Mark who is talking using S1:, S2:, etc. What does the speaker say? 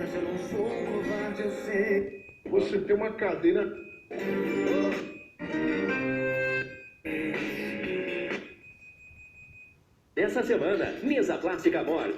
S1: mas eu não sou covarde, eu sei.
S2: Você tem uma cadeira.
S3: Essa semana, Mesa Plástica Amor.